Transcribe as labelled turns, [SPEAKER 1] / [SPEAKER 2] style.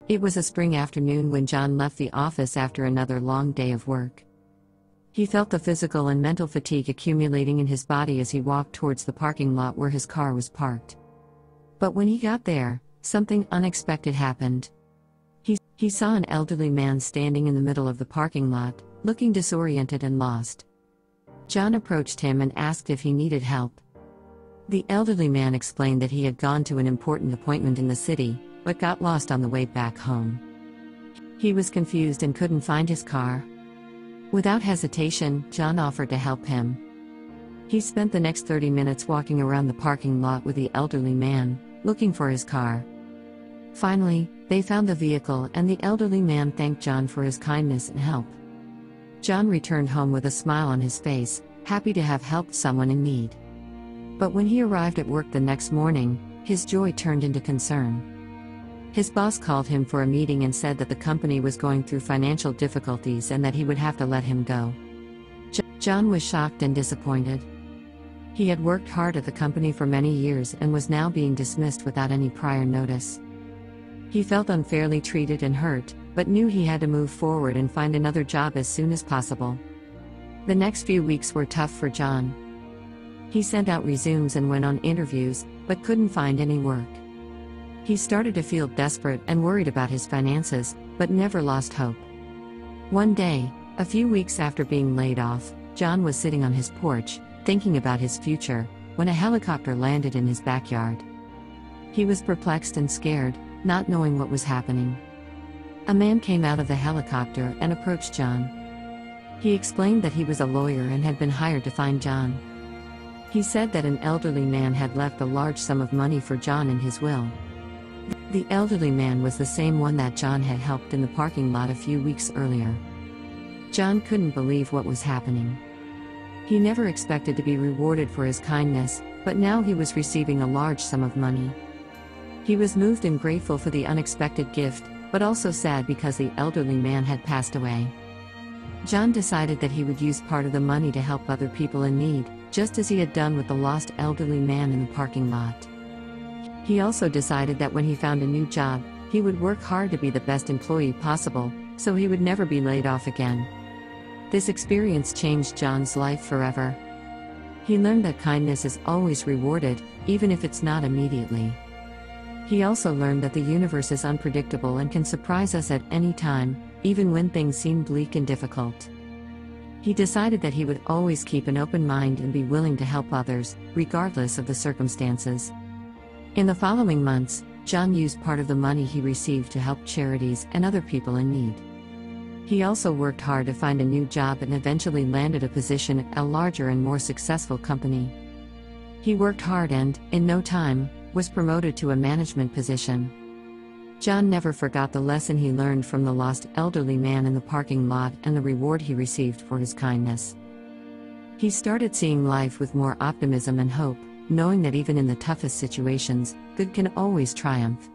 [SPEAKER 1] It was a spring afternoon when John left the office after another long day of work. He felt the physical and mental fatigue accumulating in his body as he walked towards the parking lot where his car was parked. But when he got there, something unexpected happened. He saw an elderly man standing in the middle of the parking lot, looking disoriented and lost. John approached him and asked if he needed help. The elderly man explained that he had gone to an important appointment in the city, but got lost on the way back home. He was confused and couldn't find his car. Without hesitation, John offered to help him. He spent the next 30 minutes walking around the parking lot with the elderly man, looking for his car. Finally, they found the vehicle and the elderly man thanked John for his kindness and help. John returned home with a smile on his face, happy to have helped someone in need. But when he arrived at work the next morning, his joy turned into concern. His boss called him for a meeting and said that the company was going through financial difficulties and that he would have to let him go. John was shocked and disappointed. He had worked hard at the company for many years and was now being dismissed without any prior notice. He felt unfairly treated and hurt, but knew he had to move forward and find another job as soon as possible. The next few weeks were tough for John. He sent out resumes and went on interviews, but couldn't find any work. He started to feel desperate and worried about his finances, but never lost hope. One day, a few weeks after being laid off, John was sitting on his porch, thinking about his future, when a helicopter landed in his backyard. He was perplexed and scared, not knowing what was happening. A man came out of the helicopter and approached John. He explained that he was a lawyer and had been hired to find John. He said that an elderly man had left a large sum of money for John in his will. The elderly man was the same one that John had helped in the parking lot a few weeks earlier. John couldn't believe what was happening. He never expected to be rewarded for his kindness, but now he was receiving a large sum of money. He was moved and grateful for the unexpected gift, but also sad because the elderly man had passed away. John decided that he would use part of the money to help other people in need, just as he had done with the lost elderly man in the parking lot. He also decided that when he found a new job, he would work hard to be the best employee possible, so he would never be laid off again. This experience changed John's life forever. He learned that kindness is always rewarded, even if it's not immediately. He also learned that the universe is unpredictable and can surprise us at any time, even when things seem bleak and difficult. He decided that he would always keep an open mind and be willing to help others, regardless of the circumstances. In the following months, John used part of the money he received to help charities and other people in need. He also worked hard to find a new job and eventually landed a position at a larger and more successful company. He worked hard and, in no time, was promoted to a management position. John never forgot the lesson he learned from the lost elderly man in the parking lot and the reward he received for his kindness. He started seeing life with more optimism and hope, knowing that even in the toughest situations, good can always triumph.